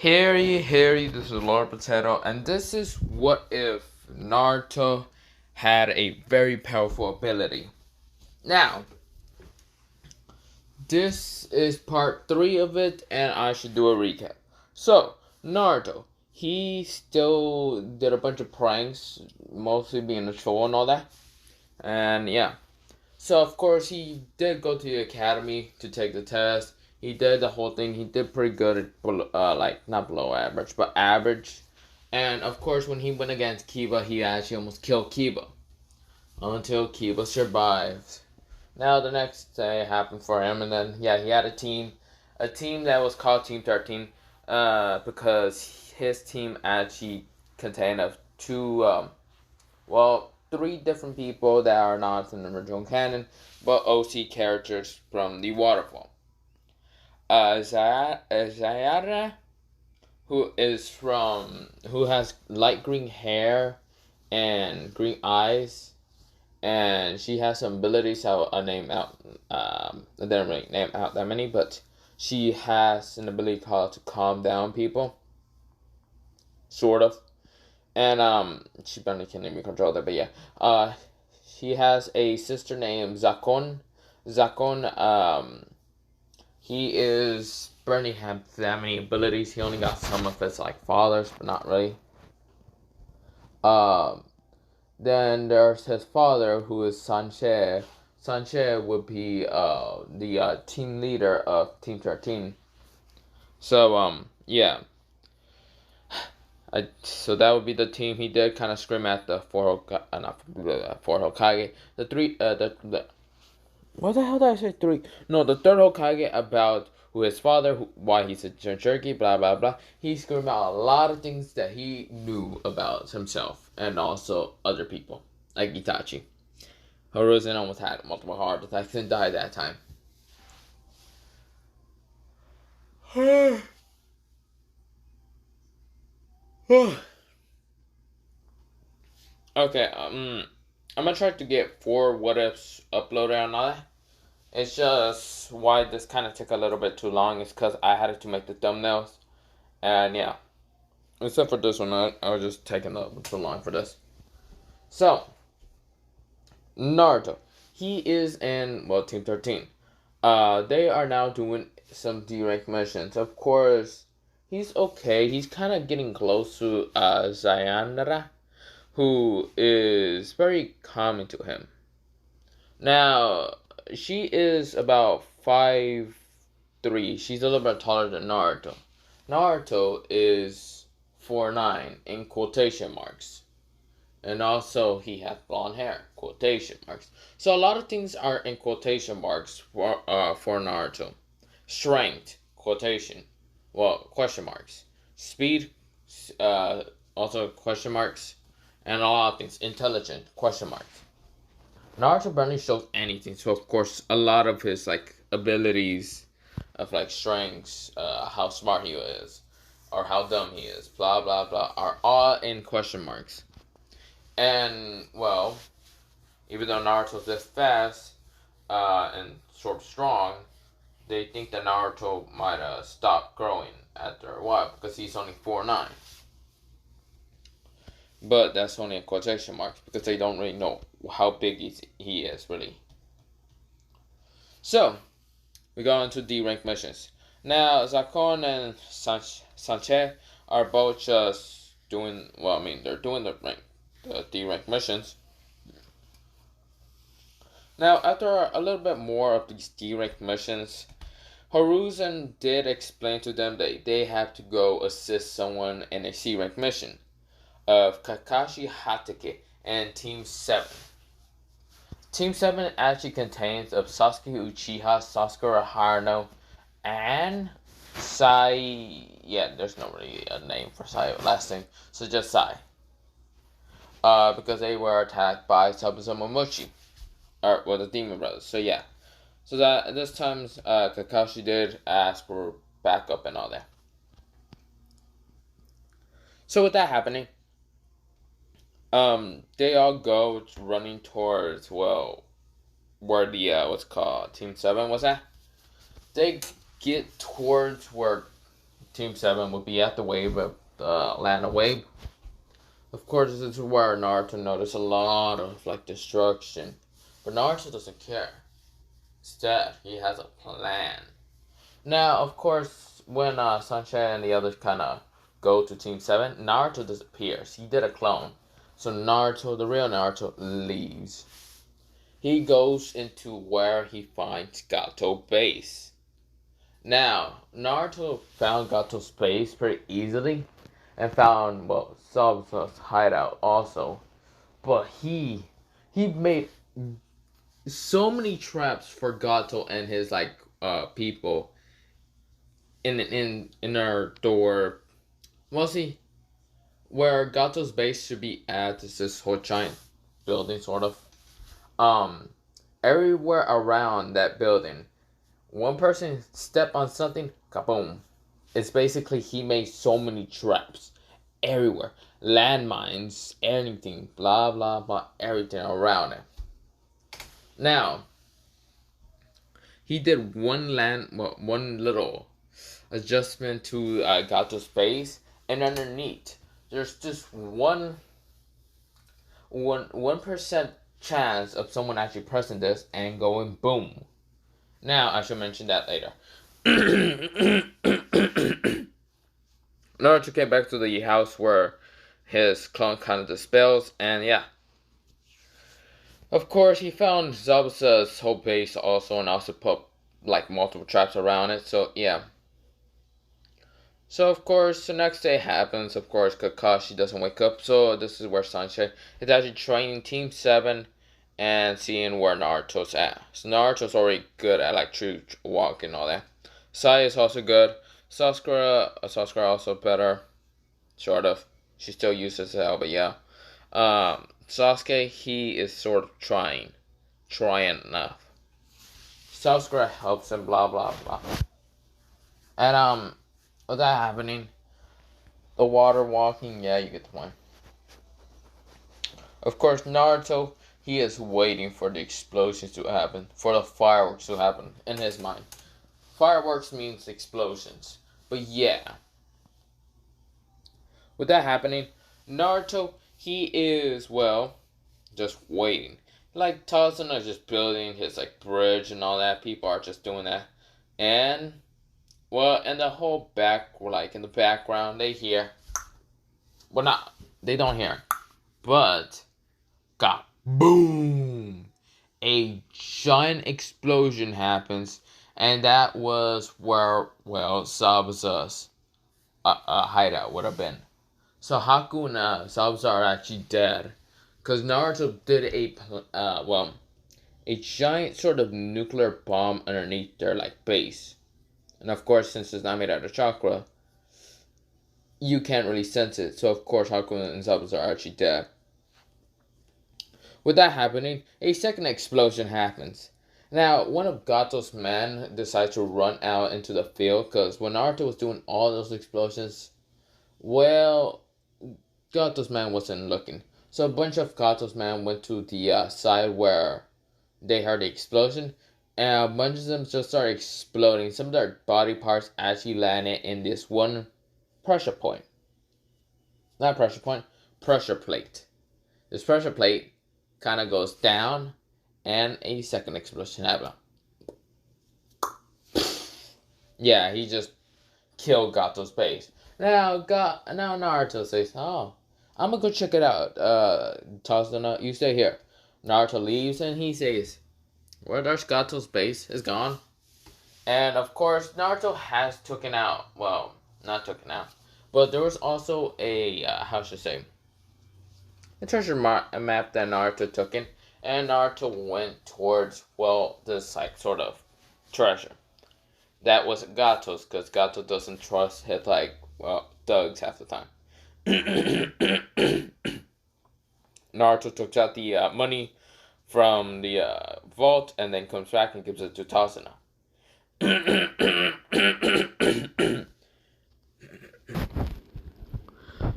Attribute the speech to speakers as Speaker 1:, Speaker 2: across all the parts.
Speaker 1: Harry, this is Lord Potato, and this is what if Naruto had a very powerful ability. Now, this is part 3 of it, and I should do a recap. So, Naruto, he still did a bunch of pranks, mostly being a troll and all that, and yeah. So, of course, he did go to the academy to take the test. He did the whole thing. He did pretty good at, not below average, but average. And, of course, when he went against Kiba, he actually almost killed Kiba. Until Kiba survived. Now, the next day happened for him, and then, yeah, he had a team. A team that was called Team 13, because his team actually contained of three different people that are not in the original canon, but OC characters from the waterfall. Zayara, who has light green hair and green eyes, and she has some abilities. I name out. I didn't really name out that many, but she has an ability called to calm down people, sort of. And she barely can't even control that, but yeah. She has a sister named Zakon. Zakon, he is barely have that many abilities. He only got some of his fathers, but not really. Um, then there's his father, who is Sanche. Sanche would be the team leader of Team 13. So yeah. So that would be the team. He did kind of scream at the four Hokage. The three, what the hell did I say three? No, the third Hokage about who his father, why he's a jerky, blah blah blah. He screamed out a lot of things that he knew about himself and also other people, like Itachi. Hiruzen almost had multiple heart attacks and died that time. Okay, I'm gonna try to get 4 what ifs uploaded and all that. It's just why this kind of took a little bit too long is because I had to make the thumbnails, and yeah. Except for this one, I was just taking a little too long for this. So, Naruto, he is in Team 13. They are now doing some D-rank missions. Of course, he's okay. He's kind of getting close to Zayanara, who is very calming to him. Now, she is about 5'3". She's a little bit taller than Naruto. Naruto is 4'9" in quotation marks. And also, he has blonde hair, quotation marks. So a lot of things are in quotation marks for Naruto. Strength, question marks. Speed, also question marks. And a lot of things. Intelligent, question marks. Naruto barely shows anything, so of course a lot of his abilities of strengths, how smart he is, or how dumb he is, blah blah blah, are all in question marks. And even though Naruto's this fast, and sort of strong, they think that Naruto might stop growing after a while because he's only 4'9". But that's only a quotation marks because they don't really know how big he is, really. So, we go into D-rank missions. Now, Zakon and Sanche are both just doing, they're doing the D-rank missions. Now, after a little bit more of these D-rank missions, Hiruzen did explain to them that they have to go assist someone in a C-rank mission of Kakashi Hatake and Team 7. Team 7 actually contains of Sasuke Uchiha, Sasuke Harano, and Sai. Yeah, there's not really a name for Sai last name, so just Sai. Because they were attacked by Sabusa Momochi, the Demon Brothers. So yeah, so that this time Kakashi did ask for backup and all that. So with that happening, they all go running towards, where the, what's called, Team 7 was at. They get towards where Team 7 would be at the wave of land of wave. Of course, this is where Naruto noticed a lot of like destruction. But Naruto doesn't care. Instead, he has a plan. Now, of course, when Sunshine and the others kind of go to Team 7, Naruto disappears. He did a clone. So Naruto, the real Naruto, leaves. He goes into where he finds Gato base. Now, Naruto found Gato's base pretty easily and found, well, Sabusa's hideout also. But he made so many traps for Gato and his people in our door. Well, see, where Gato's base should be at is this whole giant building, sort of. Everywhere around that building, one person step on something, kaboom. It's basically he made so many traps everywhere, landmines, anything, blah blah blah, everything around it. Now, he did one little adjustment to Gato's base, and underneath there's just one percent chance of someone actually pressing this and going boom. Now I should mention that later. Naruto came back to the house where his clone kind of dispels, and yeah. Of course, he found Zabuza's whole base also, and also put like multiple traps around it. So yeah. So of course, the next day happens. Of course, Kakashi doesn't wake up. So this is where Sunshine is actually training Team 7 and seeing where Naruto's at. So Naruto's already good at like true walking and all that. Sai is also good. Sasuke also better, sort of. She still uses hell, but yeah. Sasuke, he is sort of trying enough. Sasuke helps him, blah blah blah. And with that happening, the water walking, yeah, you get the point. Of course, Naruto, he is waiting for the explosions to happen, for the fireworks to happen in his mind. Fireworks means explosions. But yeah. With that happening, Naruto, he is, well, just waiting. Like, Tazuna is just building his, like, bridge and all that. People are just doing that. And, well, in the whole in the background, they hear. Well, they don't hear. But, got boom! A giant explosion happens. And that was where, well, Zabuza's hideout would have been. So Haku and Zabuza are actually dead. Because Naruto did a giant sort of nuclear bomb underneath their, like, base. And of course, since it's not made out of chakra, you can't really sense it. So of course, Haku and Zabuza are actually dead. With that happening, a second explosion happens. Now, one of Gato's men decides to run out into the field because when Naruto was doing all those explosions, well, Gato's man wasn't looking. So a bunch of Gato's men went to the side where they heard the explosion, and a bunch of them just started exploding. Some of their body parts actually landed in this one pressure point. Not pressure point, pressure plate. This pressure plate kind of goes down, and a second explosion happened. Yeah, he just killed Gato's base. Now Naruto says, "Oh, I'm gonna go check it out." Tazuna, you stay here. Naruto leaves, and he says, "Where there's Gato's base is gone." And of course, Naruto has taken out. Well, not taken out, but there was also a how should I say? A treasure map that Naruto took in, and Naruto went towards, well, this like sort of treasure. That was Gato's, because Gato doesn't trust his thugs half the time. Naruto took out the money from the vault and then comes back and gives it to Tazuna.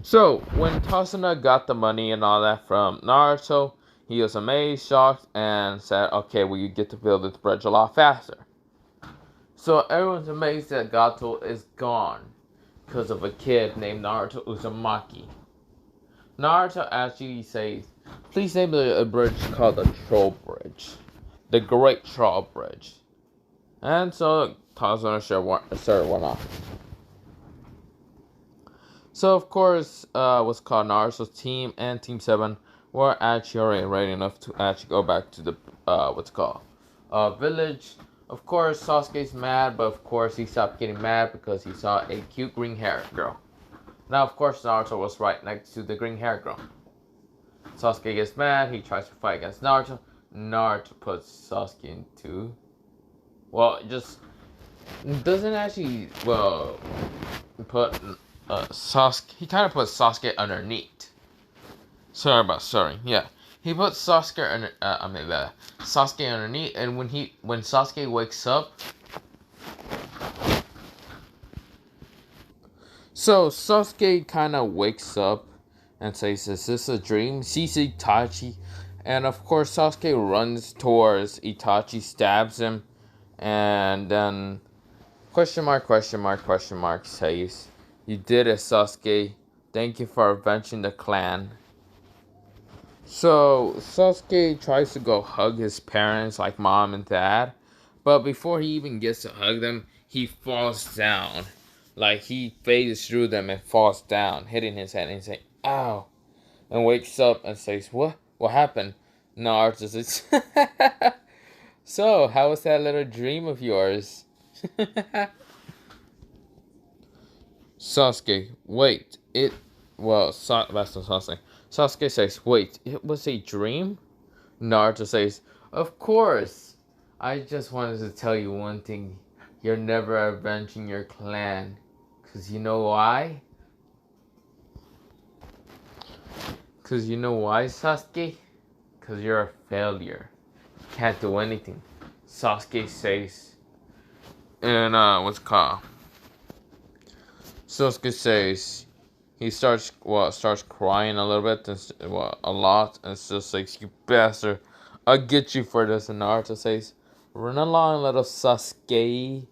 Speaker 1: So, when Tazuna got the money and all that from Naruto, he was amazed, shocked, and said, "Okay, well, you get to build this bridge a lot faster." So everyone's amazed that Gato is gone. because of a kid named Naruto Uzumaki. Naruto actually says, please name a bridge called the Troll Bridge. The Great Troll Bridge. And so Tazuna started one off. So of course, what's called Naruto's team and Team 7 were actually already ready enough to actually go back to the, village. Of course, Sasuke's mad, but of course he stopped getting mad because he saw a cute green hair girl. Now, of course, Naruto was right next to the green hair girl. Sasuke gets mad, he tries to fight against Naruto. Naruto puts Sasuke into... Well, just... Doesn't actually, put Sasuke... He kind of puts Sasuke underneath. Sorry, yeah. He puts Sasuke Sasuke underneath, and when Sasuke wakes up... So, Sasuke kind of wakes up and says, is this a dream? Sees Itachi, and of course Sasuke runs towards Itachi, stabs him, and then question mark says, you did it, Sasuke. Thank you for avenging the clan. So Sasuke tries to go hug his parents, like mom and dad, but before he even gets to hug them, he falls down. Like he phases through them and falls down, hitting his head, and he's like, ow. And wakes up and says, what? What happened? Naruto says, so, how was that little dream of yours? Sasuke, wait, that's not Sasuke. Sasuke says, wait, it was a dream? Naruto says, of course. I just wanted to tell you one thing. You're never avenging your clan. Because you know why? Because you know why, Sasuke? Because you're a failure. You can't do anything. Sasuke says, and Sasuke says, he starts crying a little bit, a lot, and it's just like, you bastard, I'll get you for this. And Naruto says, run along, little Sasuke.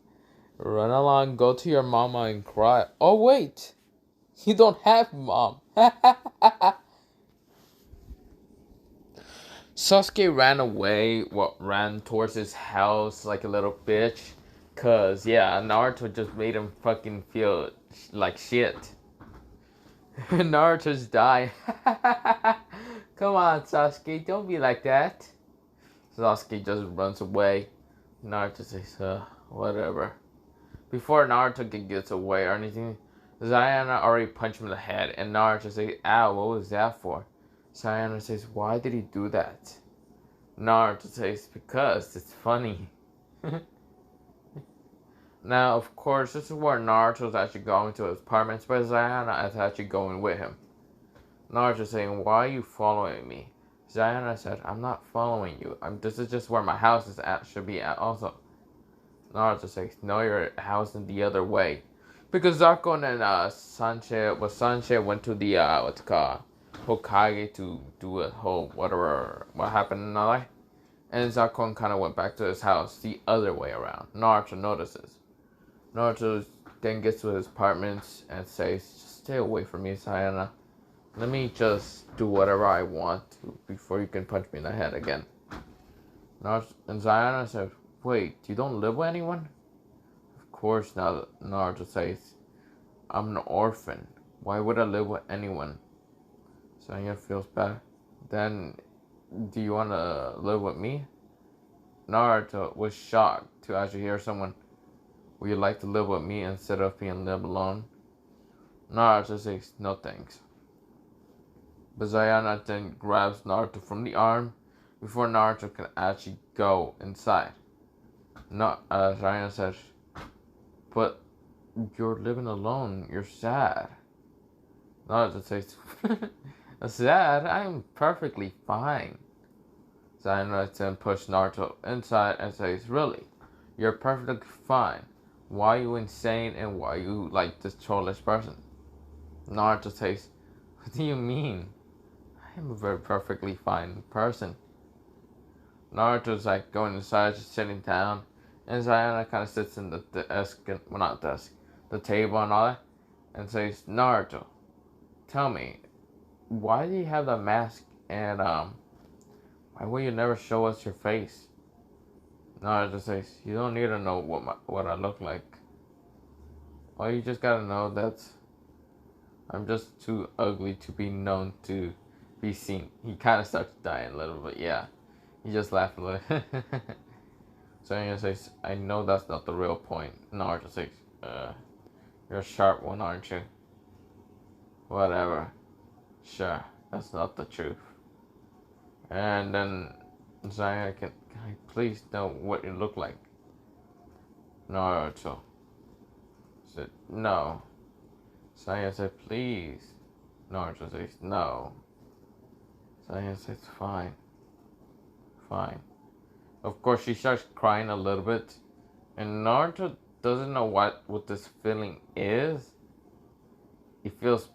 Speaker 1: Run along, go to your mama and cry. Oh wait, you don't have mom. Sasuke ran away, ran towards his house like a little bitch. Cause yeah, Naruto just made him fucking feel like shit. Naruto's dying. Come on, Sasuke, don't be like that. Sasuke just runs away. Naruto says, whatever. Before Naruto gets away or anything, Sayana already punched him in the head, and Naruto says, ow, what was that for? Sayana says, why did he do that? Naruto says, because it's funny. Now, of course, this is where Naruto's actually going to his apartment, but Sayana is actually going with him. Naruto saying, why are you following me? Sayana said, I'm not following you. This is just where my house is at, should be at also. Naruto says, no, your house is the other way. Because Zakon and Sanche went to the, Hokage to do a whole, what happened in LA. And Zakon kind of went back to his house the other way around. Naruto notices. Naruto then gets to his apartment and says, just stay away from me, Sayana. Let me just do whatever I want to before you can punch me in the head again. Naruto and Sayana said, wait, you don't live with anyone? Of course not, Naruto says. I'm an orphan. Why would I live with anyone? Sayana feels bad. Then, do you want to live with me? Naruto was shocked to actually hear someone, would you like to live with me instead of being lived alone? Naruto says, no thanks. But Sayana then grabs Naruto from the arm before Naruto can actually go inside. Sayana says, but you're living alone, you're sad. Naruto says, sad? I'm perfectly fine. Sayana then pushes Naruto inside and says, really? You're perfectly fine. Why are you insane and why are you like this trollish person? Naruto says, what do you mean? I'm a very perfectly fine person. Naruto's like going inside, just sitting down, and Sayana kind of sits in the desk, well not desk, the table and all that. and says, Naruto, tell me, why do you have the mask and why will you never show us your face? Naruto says, you don't need to know what I look like. All you just gotta know that I'm just too ugly to be known to be seen. He kind of starts dying a little bit, yeah. He just laughed a little. So he says, I know that's not the real point. Naruto says, you're a sharp one, aren't you? Whatever. Sure, that's not the truth. And then Zaya can I please know what you look like? Naruto said, no. Saya said, please. Naruto says, no. Saya says, fine. Fine. Of course, she starts crying a little bit. And Naruto doesn't know what this feeling is. He feels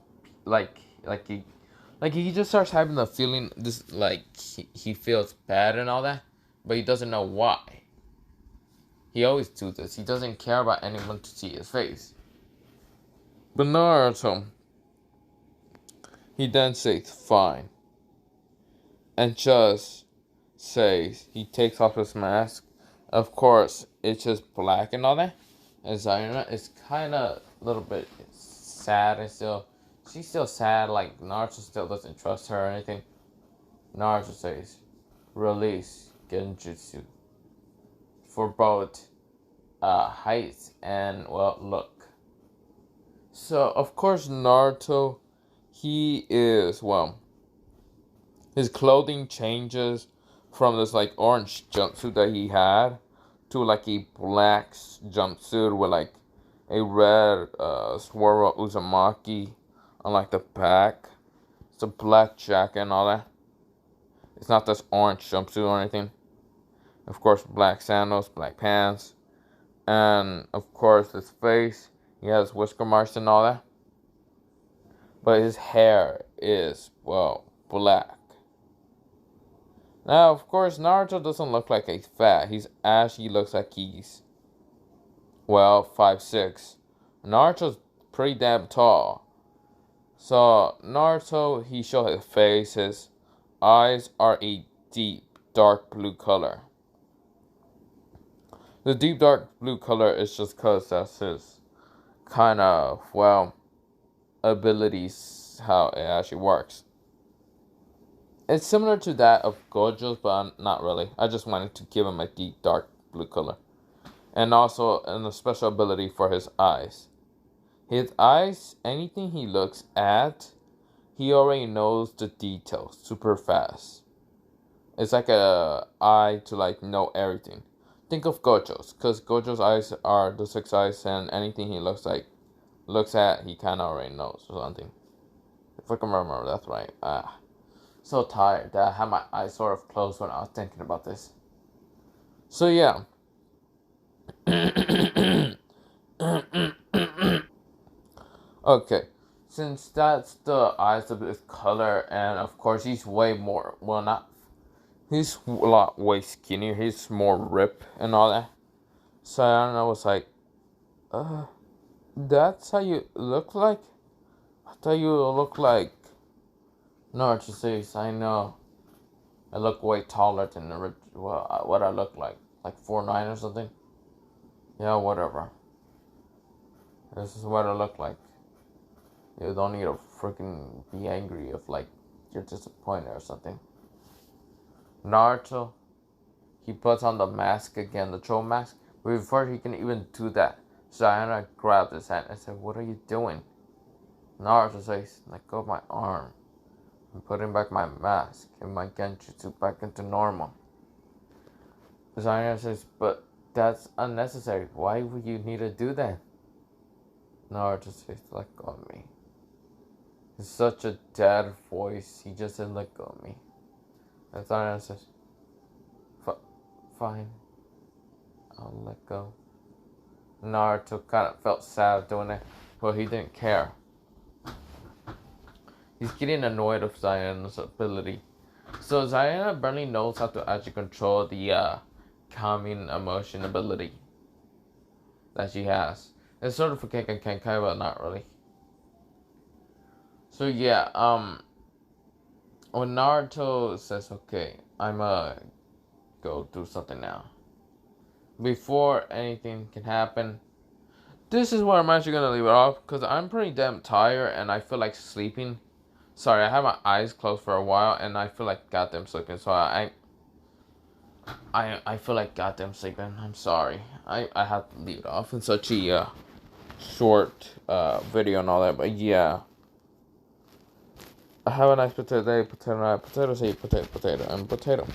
Speaker 1: like he just starts having the feeling this like he feels bad and all that. But he doesn't know why. He always do this. He doesn't care about anyone to see his face. But Naruto, he then says, fine. And just says, he takes off his mask. Of course, it's just black and all that. And Zaina is kind of a little bit sad and still, she's still sad. Like, Naruto still doesn't trust her or anything. Naruto says, release Genjutsu for both height and, well, look. So, of course, Naruto, he is, well, his clothing changes from this, like, orange jumpsuit that he had to, like, a black jumpsuit with, like, a red swirl Uzumaki on, like, the back. It's a black jacket and all that. It's not this orange jumpsuit or anything. Of course, black sandals, black pants. And, of course, his face, he has whisker marks and all that. But his hair is, well, black. Now, of course, Naruto doesn't look like he's fat. He's actually looks like he's, well, 5'6". Naruto's pretty damn tall. So, Naruto, he shows his face. His eyes are a deep, dark blue color. The deep dark blue color is just because that's his kind of, well, abilities, how it actually works. It's similar to that of Gojo's, but not really. I just wanted to give him a deep dark blue color. And also a special ability for his eyes. His eyes, anything he looks at, he already knows the details super fast. It's like a eye to like know everything. Think of Gojo's, because Gojo's eyes are the 6 eyes, and anything he looks at, he kind of already knows or something. If I can remember, that's right. So tired that I had my eyes sort of closed when I was thinking about this. So yeah. Okay, since that's the eyes of his color, and of course he's way more, well, not, he's a lot way skinnier, he's more ripped and all that. So I don't know, I was like, that's how you look like? I thought you look like, no, it just says, I know, I look way taller than the, well, what I look like 4'9" or something. Yeah, whatever. This is what I look like. You don't need to freaking be angry if, like, you're disappointed or something. Naruto, he puts on the mask again, the troll mask. But before he can even do that, Sayana grabbed his hand and said, what are you doing? Naruto says, let go of my arm. I'm putting back my mask and my genjutsu back into normal. Sayana says, but that's unnecessary. Why would you need to do that? Naruto says, let go of me. It's such a dead voice. He just said, let go of me. And Sayana says, fine. I'll let go. Naruto kind of felt sad doing it, but he didn't care. He's getting annoyed with Zayana's ability. So Zayana barely knows how to actually control the calming emotion ability that she has. It's sort of a Kenkai, but not really. So yeah, when Naruto says, "Okay, I'm go through something now," before anything can happen, this is where I'm actually gonna leave it off because I'm pretty damn tired and I feel like sleeping. Sorry, I have my eyes closed for a while and I feel like goddamn sleeping. So I feel like goddamn sleeping. I'm sorry. I have to leave it off in such a short video and all that. But yeah, have a nice potato day. Potato night. Potato seed. Potato. Potato. And potato.